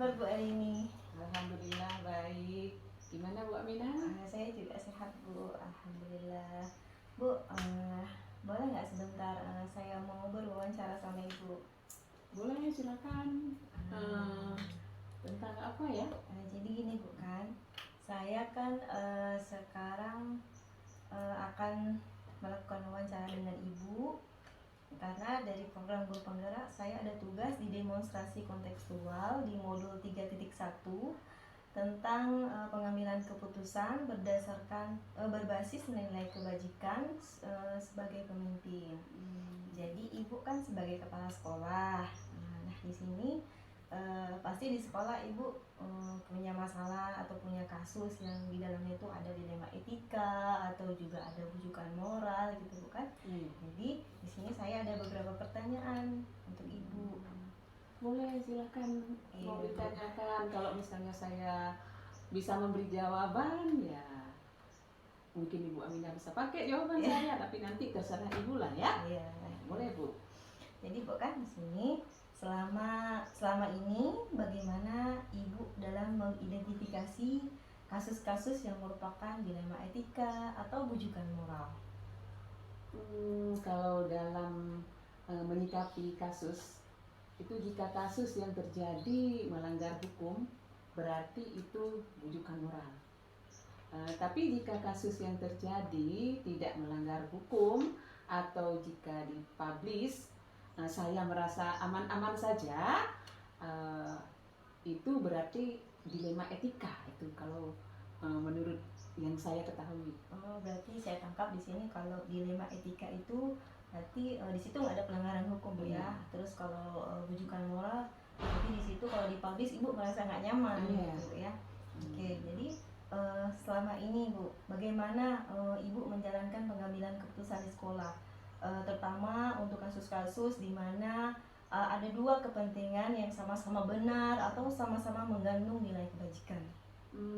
kabar Bu hari ini? Alhamdulillah baik. Gimana Bu Aminah? Saya juga sehat Bu, Alhamdulillah. Bu, boleh nggak sebentar saya mau berwawancara sama Ibu? Boleh, silakan. Tentang apa ya? Jadi gini Bu kan, saya kan sekarang akan melakukan wawancara dengan Ibu karena dari program Guru Penggerak saya ada tugas di demonstrasi kontekstual di modul 3.1 tentang pengambilan keputusan berdasarkan berbasis nilai kebajikan sebagai pemimpin. Jadi Ibu kan sebagai kepala sekolah. Nah, di sini pasti di sekolah Ibu punya masalah atau punya kasus yang di dalamnya itu ada dilema etika atau juga ada bujukan moral gitu bukan? Jadi di sini saya ada beberapa pertanyaan untuk Ibu. Boleh, silakan. Mau ditanyakan. Kalau misalnya saya bisa memberi jawaban, ya mungkin Ibu Aminah bisa pakai jawaban saya, tapi nanti terserah Ibu lah ya. Boleh Bu. Jadi Bu kan di sini selama ini bagaimana Ibu dalam mengidentifikasi kasus-kasus yang merupakan dilema etika atau bujukan moral? Kalau dalam menyikapi kasus itu, jika kasus yang terjadi melanggar hukum berarti itu bujukan moral. Tapi jika kasus yang terjadi tidak melanggar hukum atau jika dipublish saya merasa aman-aman saja, itu berarti dilema etika itu kalau menurut yang saya ketahui. Berarti saya tangkap di sini kalau dilema etika itu berarti di situ nggak ada pelanggaran hukum Bu ya. Terus kalau bujukan moral berarti di situ kalau dipublish Ibu merasa nggak nyaman gitu ya. Oke, jadi selama ini Bu, bagaimana Ibu menjalankan pengambilan keputusan di sekolah, terutama untuk kasus-kasus di mana ada dua kepentingan yang sama-sama benar atau sama-sama mengandung nilai kebajikan?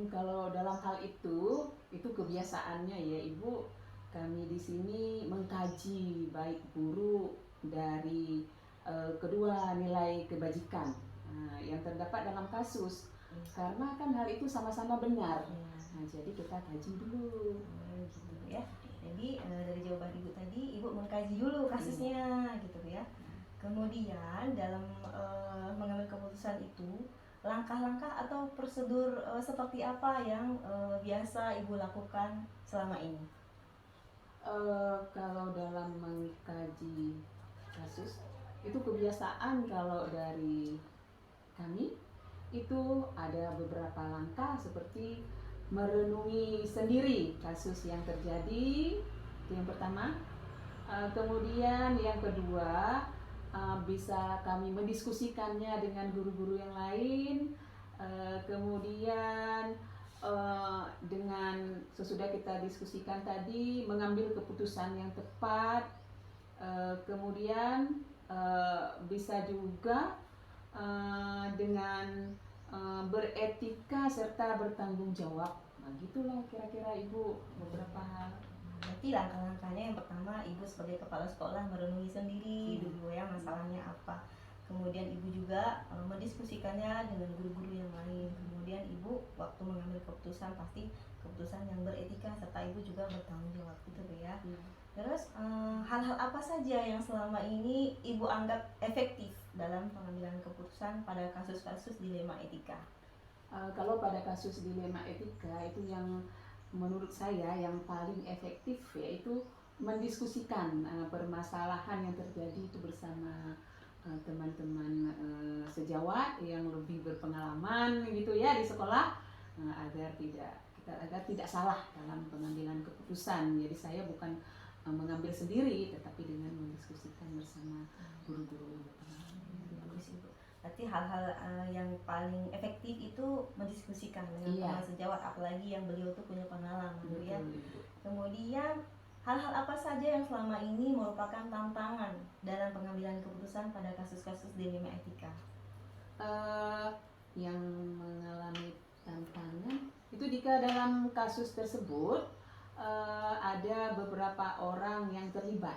Kalau dalam hal itu kebiasaannya ya Ibu, kami di sini mengkaji baik buruk dari kedua nilai kebajikan yang terdapat dalam kasus. Karena kan hal itu sama-sama benar. Nah, jadi kita kaji dulu. Gitu ya. Jadi dari jawaban Ibu tadi, Ibu mengkaji dulu kasusnya gitu ya. Kemudian dalam mengambil keputusan itu, langkah-langkah atau prosedur seperti apa yang biasa Ibu lakukan selama ini? Kalau dalam mengkaji kasus itu kebiasaan kalau dari kami itu ada beberapa langkah seperti merenungi sendiri kasus yang terjadi, itu yang pertama. Kemudian yang kedua, bisa kami mendiskusikannya dengan guru-guru yang lain. Kemudian dengan sesudah kita diskusikan tadi mengambil keputusan yang tepat. Kemudian bisa juga dengan beretika serta bertanggung jawab. Nah, gitulah kira-kira Ibu beberapa hal. Berarti langkah-langkahnya yang pertama, Ibu sebagai kepala sekolah merenungi sendiri dulu ya masalahnya apa. Kemudian Ibu juga mendiskusikannya dengan guru-guru yang lain. Kemudian Ibu waktu mengambil keputusan pasti keputusan yang beretika serta Ibu juga bertanggung jawab gitu ya. Terus hal-hal apa saja yang selama ini Ibu anggap efektif dalam pengambilan keputusan pada kasus-kasus dilema etika? Kalau pada kasus dilema etika itu yang menurut saya yang paling efektif yaitu mendiskusikan permasalahan yang terjadi itu bersama teman-teman sejawat yang lebih berpengalaman gitu ya di sekolah, agar tidak salah dalam pengambilan keputusan. Jadi saya bukan mengambil sendiri tetapi dengan mendiskusikan bersama guru-guru yang berpengalaman. Bagus Ibu. Berarti hal-hal yang paling efektif itu mendiskusikan dengan teman sejawat, apalagi yang beliau tuh punya pengalaman ya. Kemudian hal-hal apa saja yang selama ini merupakan tantangan dalam pengambilan keputusan pada kasus-kasus dilema etika? Yang mengalami tantangan itu jika dalam kasus tersebut ada beberapa orang yang terlibat.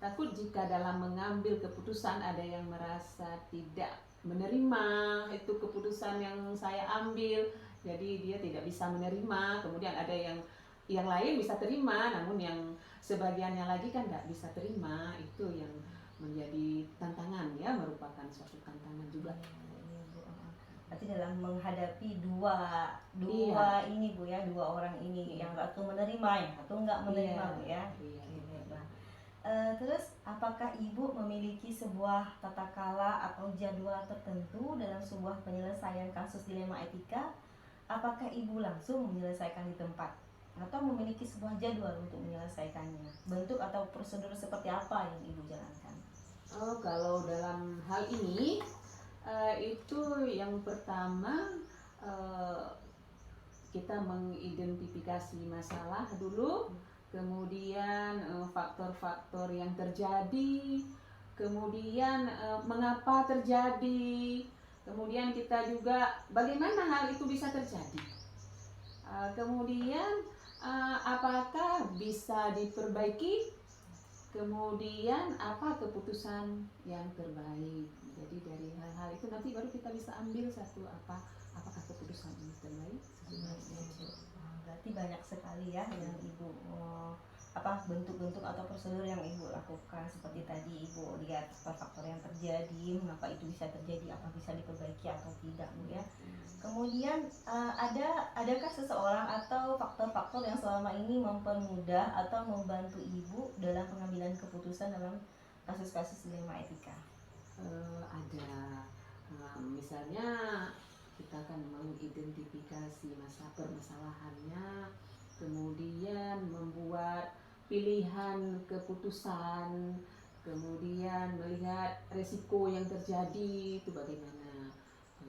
Takut jika dalam mengambil keputusan ada yang merasa tidak menerima itu keputusan yang saya ambil. Jadi dia tidak bisa menerima, kemudian ada yang lain bisa terima, namun yang sebagiannya lagi kan tidak bisa terima. Itu yang menjadi tantangan ya, merupakan suatu tantangan juga. Iya, Bu. Berarti dalam menghadapi dua Iya. ini Bu ya, dua orang ini, yang satu menerima, yang satu nggak menerima Bu ya. Iya. Oke, baiklah. Terus apakah Ibu memiliki sebuah tata kala atau jadwal tertentu dalam sebuah penyelesaian kasus dilema etika? Apakah Ibu langsung menyelesaikan di tempat atau memiliki sebuah jadwal untuk menyelesaikannya? Bentuk atau prosedur seperti apa yang Ibu jalankan? Oh, kalau dalam hal ini itu yang pertama kita mengidentifikasi masalah dulu, kemudian faktor-faktor yang terjadi, kemudian mengapa terjadi, kemudian kita juga bagaimana hal itu bisa terjadi, kemudian apakah bisa diperbaiki, kemudian apa keputusan yang terbaik. Jadi dari hal-hal itu nanti baru kita bisa ambil satu apakah keputusan ini terbaik. Berarti banyak sekali ya yang Ibu bentuk-bentuk atau prosedur yang Ibu lakukan. Seperti tadi Ibu lihat faktor yang terjadi, mengapa itu bisa terjadi, apa bisa diperbaiki atau tidak Bu ya. Kemudian adakah seseorang atau faktor-faktor yang selama ini mempermudah atau membantu Ibu dalam pengambilan keputusan dalam kasus-kasus dilema etika? Ada, misalnya kita akan mengidentifikasi permasalahannya, kemudian membuat pilihan keputusan, kemudian melihat resiko yang terjadi itu bagaimana.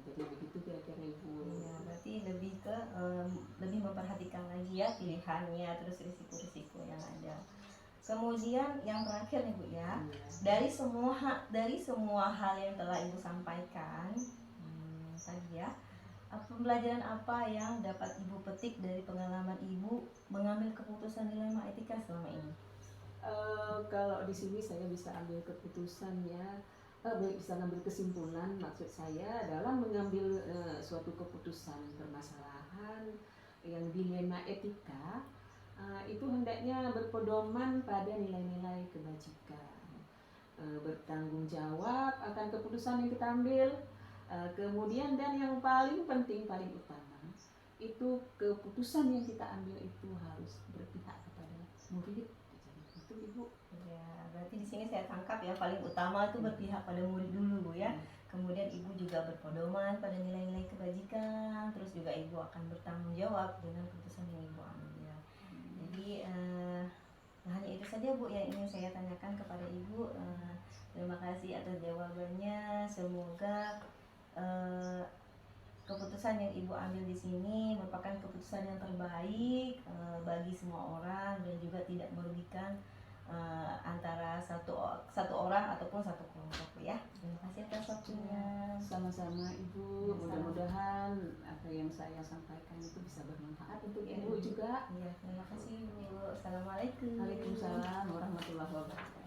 Jadi begitu kira-kira Ibu. Ya, berarti lebih ke lebih memperhatikan lagi ya pilihannya, terus risiko-risiko yang ada. Kemudian yang terakhir nih Bu ya, dari semua hal yang telah Ibu sampaikan tadi ya, pembelajaran apa yang dapat Ibu petik dari pengalaman Ibu mengambil keputusan dilema etika selama ini? Kalau di sini saya bisa ambil keputusan ya, bisa mengambil kesimpulan. Maksud saya dalam mengambil suatu keputusan permasalahan yang dilema etika, itu hendaknya berpedoman pada nilai-nilai kebajikan, bertanggung jawab akan keputusan yang kita ambil, kemudian dan yang paling penting, paling utama itu keputusan yang kita ambil itu harus berpihak kepada murid. Itu Ibu. Ya, berarti di sini saya tangkap ya paling utama itu berpihak pada murid dulu Bu ya. Kemudian Ibu juga berpedoman pada nilai-nilai kebajikan, terus juga Ibu akan bertanggung jawab dengan keputusan yang Ibu ambil. Jadi hanya itu saja Bu yang ingin saya tanyakan kepada Ibu. Terima kasih atas jawabannya. Semoga keputusan yang Ibu ambil di sini merupakan keputusan yang terbaik bagi semua orang dan juga tidak merugikan antara satu orang ataupun satu kelompok ya. Terima kasih atas waktunya. Sama-sama Ibu. Mudah-mudahan apa yang saya sampaikan itu bisa bermanfaat untuk Ibu juga. Iya, terima kasih Ibu. Assalamualaikum. Waalaikumsalam warahmatullahi wabarakatuh.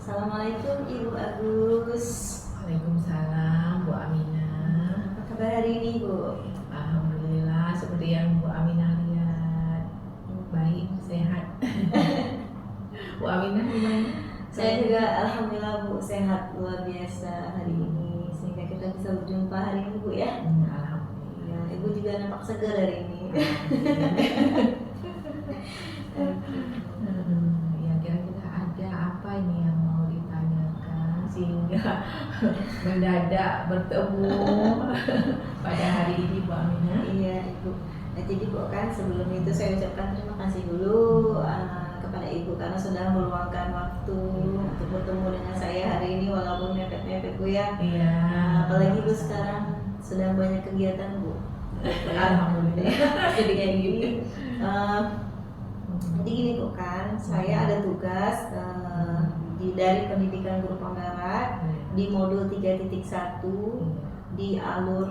Assalamualaikum Ibu Agus. Waalaikumsalam Bu Aminah. Apa kabar hari ini Bu? Alhamdulillah seperti yang Bu Aminah lihat, baik, sehat. Bu Aminah gimana? Saya juga alhamdulillah Bu sehat luar biasa hari ini, sehingga kita bisa berjumpa hari ini Bu ya. Alhamdulillah. Ya, Ibu juga nampak segar hari ini. Ya kira-kira ada apa ini yang mau ditanyakan sehingga mendadak bertemu pada hari ini Bu Aminah? Iya Ibu. Nah, jadi Bu kan sebelum itu saya ucapkan terima kasih dulu kepada Ibu karena sudah meluangkan waktu untuk bertemu dengan saya hari ini walaupun mepet-mepet Bu ya. Iya. Apalagi Bu sekarang sedang banyak kegiatan Bu. Alhamdulillah. Jadi kayak gini. Jadi gini Bu kan, saya ada tugas dari pendidikan guru penggerak di modul 3.1 di alur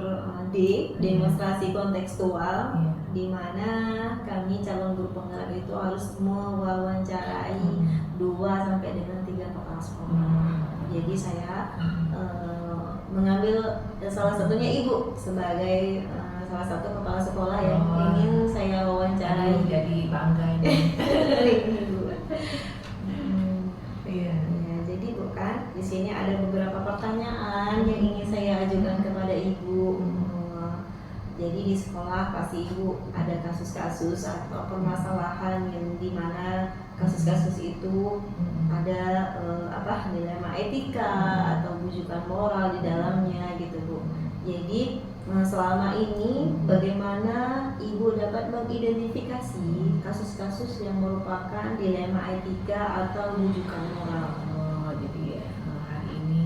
D, demonstrasi kontekstual, di mana kami calon guru penggerak itu harus mewawancarai 2 sampai dengan 3 kepala sekolah. Jadi saya mengambil salah satunya ibu sebagai salah satu kepala sekolah yang ingin saya wawancarai. Jadi bangga ini. Ibu. Iya. Ya, jadi bukan di sini ada beberapa pertanyaan yang ingin saya ajukan kepada ibu. Jadi di sekolah pasti ibu ada kasus-kasus atau permasalahan yang dimana kasus-kasus itu ada dilema etika atau bujukan moral di dalamnya gitu Bu. Jadi selama ini bagaimana ibu dapat mengidentifikasi kasus-kasus yang merupakan dilema etika atau bujukan moral? Jadi hari ini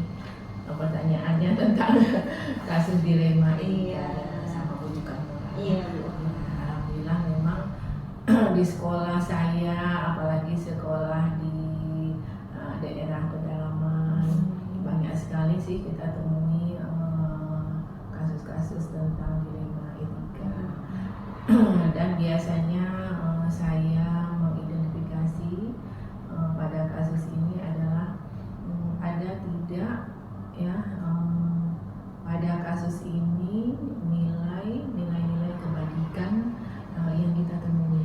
pertanyaannya tentang kasus dilema etika sama bujukan moral. Iya Bu. Alhamdulillah memang di sekolah saya, apalagi sekolah di daerah pedalaman, banyak sekali sih kita temui kasus-kasus tentang dilema etika. Dan biasanya saya mengidentifikasi pada kasus ini adalah ada tidak ya pada kasus ini nilai-nilai kebajikan yang kita temui.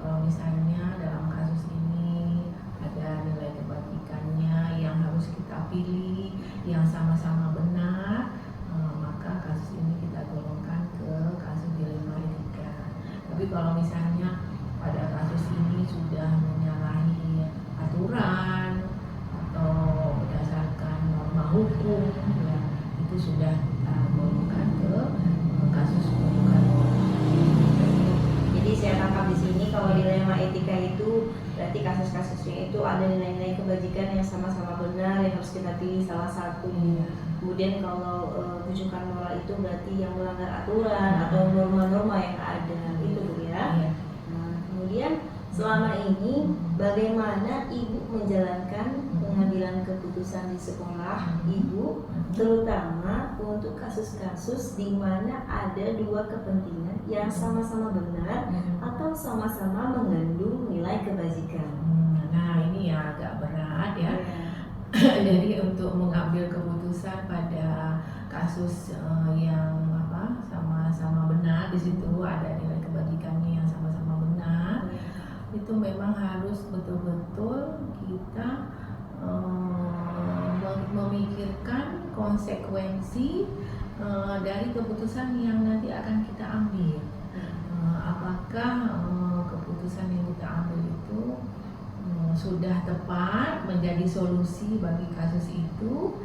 Kalau misalnya dalam kasus ini ada nilai kebajikannya yang harus kita pilih, yang sama-sama benar, maka kasus ini kita golongkan ke kasus dilema etika. Tapi kalau misalnya pada kasus ini sudah menyalahi aturan atau berdasarkan norma hukum, ya, itu sudah golongkan ke kasus bukan. Jadi saya tangkap di sini kalau dilema etika itu berarti kasus-kasusnya itu ada nilai-nilai kebajikan yang sama-sama benar yang harus kita pilih salah satu. Kemudian kalau bujukan moral itu berarti yang melanggar aturan atau norma-norma yang ada itu Bu ya. Nah, kemudian selama ini bagaimana ibu menjalankan pengambilan keputusan di sekolah ibu, terutama untuk kasus-kasus di mana ada dua kepentingan yang sama-sama benar atau sama-sama mengandung nilai kebajikan. Nah ini ya agak berat ya. Jadi untuk mengambil keputusan pada kasus yang sama-sama benar, di situ ada nilai kebajikannya yang sama-sama benar, itu memang harus betul-betul kita memikirkan konsekuensi dari keputusan yang nanti akan kita ambil. Apakah keputusan yang kita ambil itu sudah tepat menjadi solusi bagi kasus itu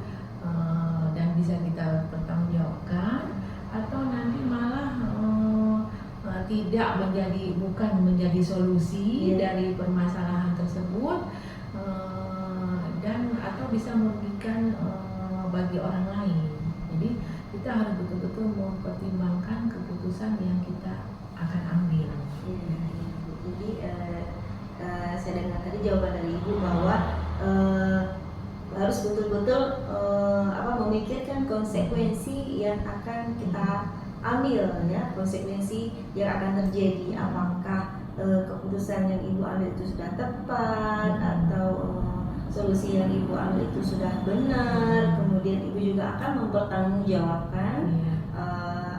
dan bisa kita pertanggungjawabkan, atau nanti malah bukan menjadi solusi dari permasalahan tersebut, dan atau bisa merugikan bagi orang lain. Jadi kita harus betul-betul mempertimbangkan keputusan yang kita akan ambil. Jadi saya dengar tadi jawaban dari ibu bahwa harus betul-betul memikirkan konsekuensi yang akan kita ambil ya, konsekuensi yang akan terjadi, apakah keputusan yang ibu ambil itu sudah tepat atau solusi yang ibu ambil itu sudah benar. Kemudian ibu juga akan mempertanggungjawabkan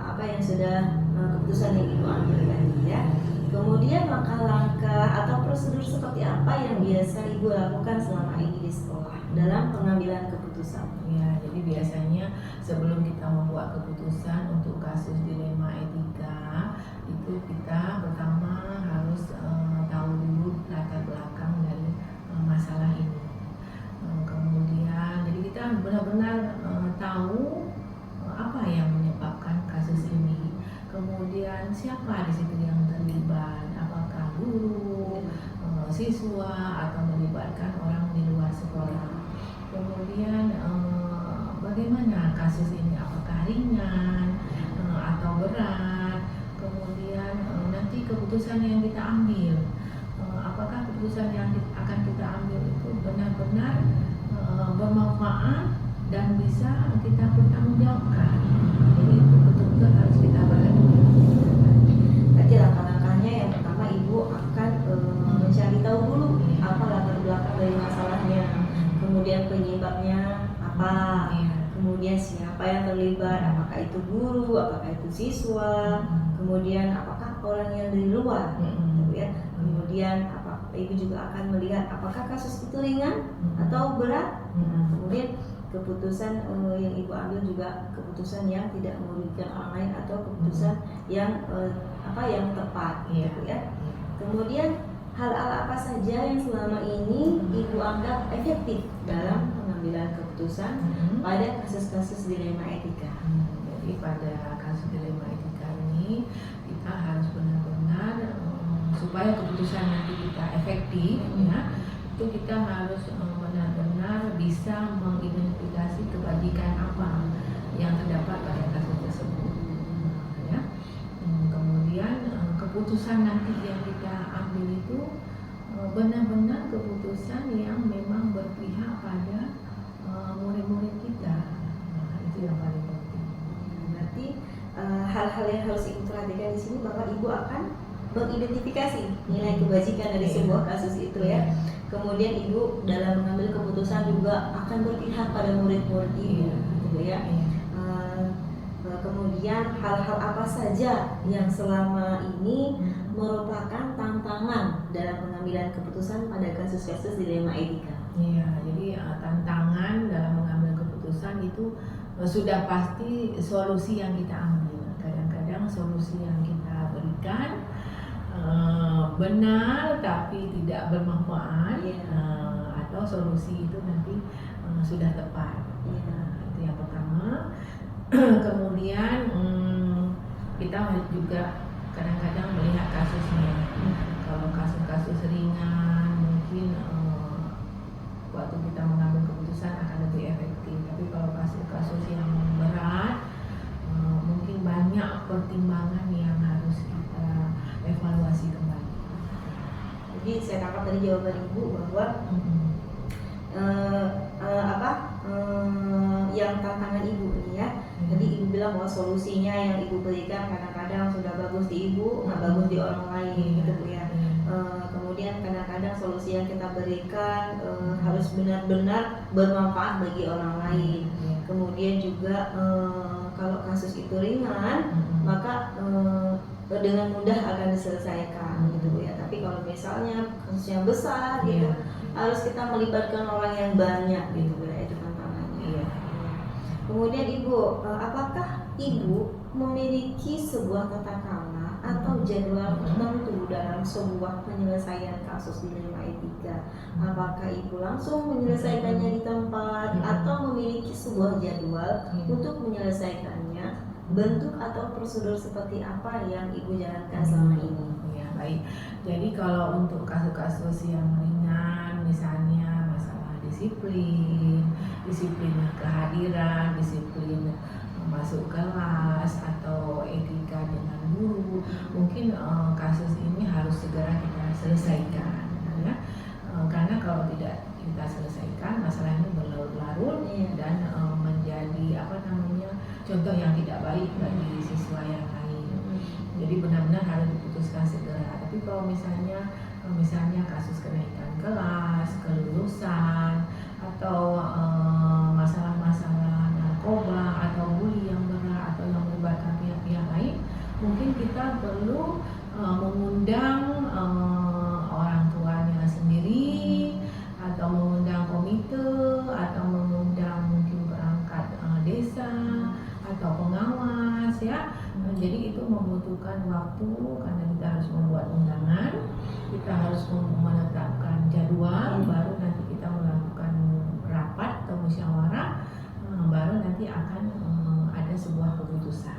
apa yang sudah keputusan yang ibu ambil tadi ya. Kemudian langkah-langkah atau prosedur seperti apa yang biasa ibu lakukan selama ini di sekolah dalam pengambilan keputusan? Ya, jadi biasanya sebelum kita membuat keputusan untuk kasus dilema etika, itu kita pertama harus tahu dulu latar belakang dari masalah ini. Kemudian, jadi kita benar-benar tahu apa yang menyebabkan kasus ini. Kemudian siapa di situ yang terlibat? Apakah guru, siswa, atau melibatkan orang di luar sekolah? Kemudian bagaimana kasus ini? Apakah ringan atau berat? Kemudian nanti keputusan yang kita ambil, apakah apakah keputusan yang akan kita ambil itu benar-benar bermanfaat dan bisa kita pertanggungjawabkan. Jadi itu betul-betul harus kita perhatikan. Berarti langkah-langkahnya yang pertama ibu akan mencari tahu dulu apa latar belakang dari masalahnya, kemudian penyebabnya apa, kemudian siapa yang terlibat, apakah itu guru, apakah itu siswa, kemudian apakah orang yang dari luar, gitu ya. Kemudian ibu juga akan melihat apakah kasus itu ringan atau berat. Kemudian keputusan yang ibu ambil juga keputusan yang tidak merugikan orang lain atau keputusan yang yang tepat, gitu ya. Kemudian hal-hal apa saja yang selama ini ibu anggap efektif dalam pengambilan keputusan pada kasus-kasus dilema etika. Jadi pada kasus dilema etika ini kita harus benar-benar supaya keputusan nanti kita efektif, ya, itu kita harus benar-benar bisa mengidentifikasi kebajikan apa yang terdapat pada kasus tersebut, ya. Kemudian keputusan nanti yang kita ambil itu benar-benar keputusan yang memang berpihak pada murid-murid kita. Itu yang paling penting. Berarti hal-hal yang harus ibu perhatikan di sini bahwa ibu akan mengidentifikasi nilai kebajikan dari sebuah kasus itu, ya. Kemudian ibu dalam mengambil keputusan juga akan berpihak pada murid-murid ibu, gitu ya. Kemudian hal-hal apa saja yang selama ini merupakan tantangan dalam pengambilan keputusan pada kasus-kasus dilema etika. Iya, jadi tantangan dalam mengambil keputusan itu sudah pasti solusi yang kita ambil. Kadang-kadang solusi yang kita berikan benar tapi tidak bermanfaat, atau solusi itu nanti sudah tepat. Itu yang pertama. Kemudian kita juga kadang-kadang melihat kasusnya. Kalau kasus-kasus ringan mungkin waktu kita mengambil keputusan akan lebih efektif. Tapi kalau kasus-kasus yang berat mungkin banyak pertimbangan yang harus kita evaluasi kembali. Jadi saya tangkap tadi jawaban ibu bahwa yang tantangan ibu ini, ya. Jadi ibu bilang bahwa solusinya yang ibu berikan kadang-kadang sudah bagus di ibu, nggak bagus di orang lain, gitu Bu, ya. Kemudian kadang-kadang solusi yang kita berikan harus benar-benar bermanfaat bagi orang lain. Kemudian juga kalau kasus itu ringan, maka dengan mudah akan diselesaikan, gitu Bu, ya. Tapi kalau misalnya kasusnya besar, gitu, harus kita melibatkan orang yang banyak, gitu Bu, ya. Itu tantangannya. Kemudian ibu, apakah ibu memiliki sebuah tata krama atau jadwal tertentu dalam sebuah penyelesaian kasus dilema etika? Apakah ibu langsung menyelesaikannya di tempat atau memiliki sebuah jadwal untuk menyelesaikannya? Bentuk atau prosedur seperti apa yang ibu jalankan selama ini? Ya, baik. Jadi kalau untuk kasus-kasus yang ringan, misalnya masalah disiplin kehadiran, disiplin masuk kelas atau etika dengan guru, mungkin kasus ini harus segera kita selesaikan, ya. Karena kalau tidak kita selesaikan, masalah ini berlarut-larut dan menjadi contoh yang tidak baik bagi siswa yang lain. Jadi benar-benar harus diputuskan segera. Tapi kalau misalnya kasus kenaikan kelas, kelulusan, atau masalah-masalah narkoba atau bully yang berat atau yang melibatkan pihak-pihak lain, mungkin kita perlu mengundang orang tuanya sendiri, atau mengundang komite, atau mengundang mungkin perangkat desa atau pengawas, ya. Jadi itu membutuhkan waktu karena kita harus membuat undangan, kita harus menetapkan jadwal, baru nanti kita melakukan rapat atau musyawarah, baru nanti akan ada sebuah keputusan.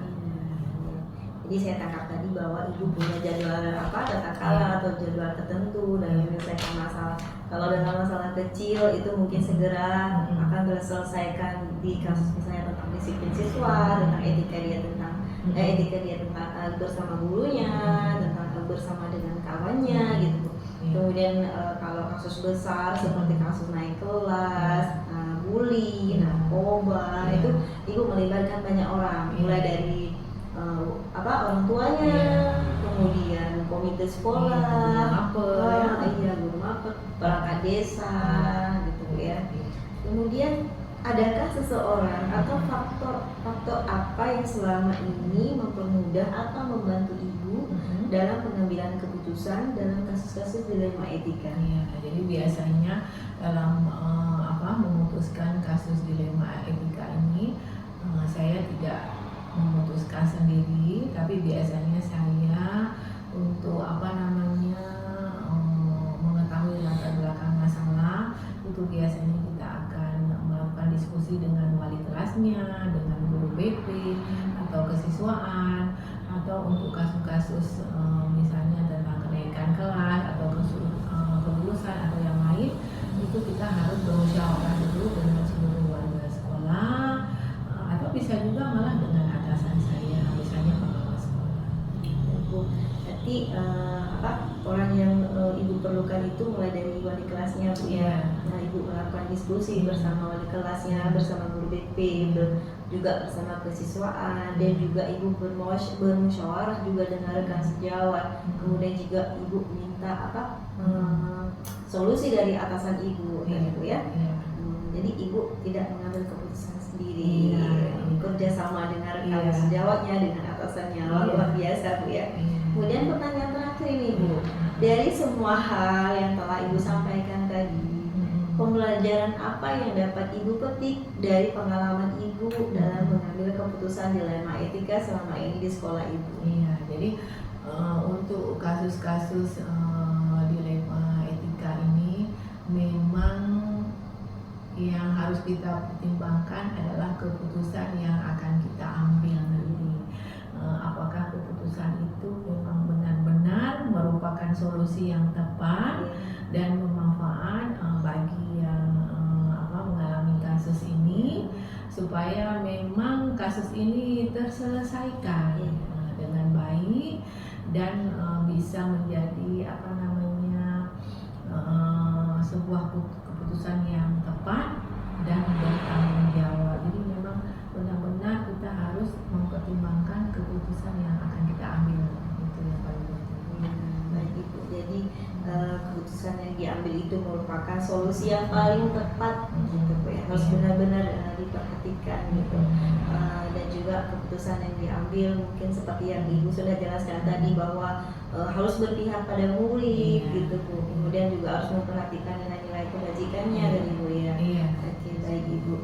Jadi saya tangkap tadi bahwa ibu punya jadwal tata kala atau jadwal tertentu dalam menyelesaikan masalah. Kalau dalam masalah kecil itu mungkin segera akan terselesaikan di kasus misalnya tentang disiplin siswa, tentang etika dia tentang bersama gurunya, tentang bersama dengan kawannya, gitu. Iya. Kemudian kalau kasus besar seperti kasus naik kelas, bully, narkoba, Iya. itu ibu melibatkan banyak orang, Iya. mulai dari orang tuanya, Iya. kemudian komite sekolah, Iya, guru mapel, ya. guru mapel, perangkat desa, gitu ya. Iya. Kemudian adakah seseorang atau faktor apa yang selama ini mempermudah atau membantu ibu dalam pengambilan keputusan dalam kasus-kasus dilema etika? Iya, jadi biasanya dalam memutuskan kasus dilema etika ini saya tidak memutuskan sendiri, tapi biasanya saya untuk mengetahui latar belakang masalah itu biasanya kita akan melakukan diskusi dengan wali kelasnya, dengan guru BP atau kesiswaan, atau untuk kasus-kasus misalnya tentang kenaikan kelas atau kelulusan atau yang lain, itu kita harus bermusyawarah dulu dengan seluruh warga sekolah, atau bisa juga malah dengan atasan saya, misalnya pengawas sekolah. Bu, berarti orang yang ibu perlukan itu mulai dari wali kelasnya, Bu, ya. Nah, ibu melakukan diskusi bersama wali kelasnya, bersama guru BP, juga bersama kesiswaan, dan juga ibu bermusyawarah juga dengan rekan sejawat. Kemudian juga ibu minta solusi dari atasan ibu, gitu ya. Jadi ibu tidak mengambil keputusan sendiri, kerjasama dengan rekan sejawatnya, dengan atasannya, luar biasa, Bu, ya. Kemudian pertanyaan terakhir ini, Bu, dari semua hal yang telah ibu sampaikan tadi, pembelajaran apa yang dapat ibu petik dari pengalaman ibu dalam mengambil keputusan dilema etika selama ini di sekolah ibu? Iya, jadi untuk kasus-kasus dilema etika ini memang yang harus kita pertimbangkan adalah keputusan yang akan kita ambil nanti. Apakah keputusan itu memang benar-benar merupakan solusi yang tepat dan bermanfaat bagi yang mengalami kasus ini, supaya memang kasus ini terselesaikan dengan baik dan bisa menjadi sebuah keputusan yang tepat dan bertanggung jawab. Jadi memang benar-benar kita harus mempertimbangkan keputusan yang akan kita ambil, itu yang paling penting. Baik, Ibu. Jadi keputusan yang diambil itu merupakan solusi yang paling tepat, gitu, Bu, ya. Harus benar-benar diperhatikan, gitu. Dan juga keputusan yang diambil mungkin seperti yang Ibu sudah jelaskan tadi, bahwa harus berpihak pada murid, gitu, Bu. Kemudian juga harus memperhatikan nilai-nilai kebajikannya dari Ibu, ya. Oke, baik, Ibu.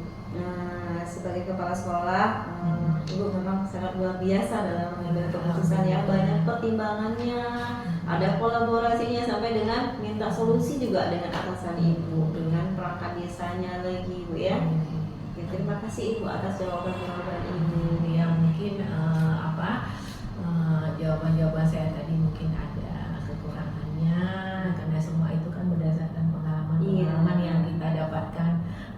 Sebagai kepala sekolah, Ibu memang sangat luar biasa dalam mengambil keputusan yang banyak pertimbangannya, ada kolaborasinya sampai dengan minta solusi juga dengan atasan Ibu, dengan perangkat desanya lagi, Bu, ya. Oke, terima kasih Ibu atas jawaban-jawaban Ibu. Ya, mungkin jawaban-jawaban saya tadi mungkin ada kekurangannya, karena semua itu kan berdasarkan pengalaman-pengalaman yang kita dapatkan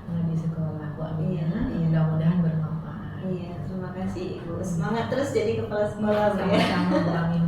di sekolah, Bu Aminah. Mudah-mudahan bermanfaat. Iya, terima kasih Ibu. Semangat terus jadi kepala sekolah, Bu, ya. Sama-sama, Bu Aminah.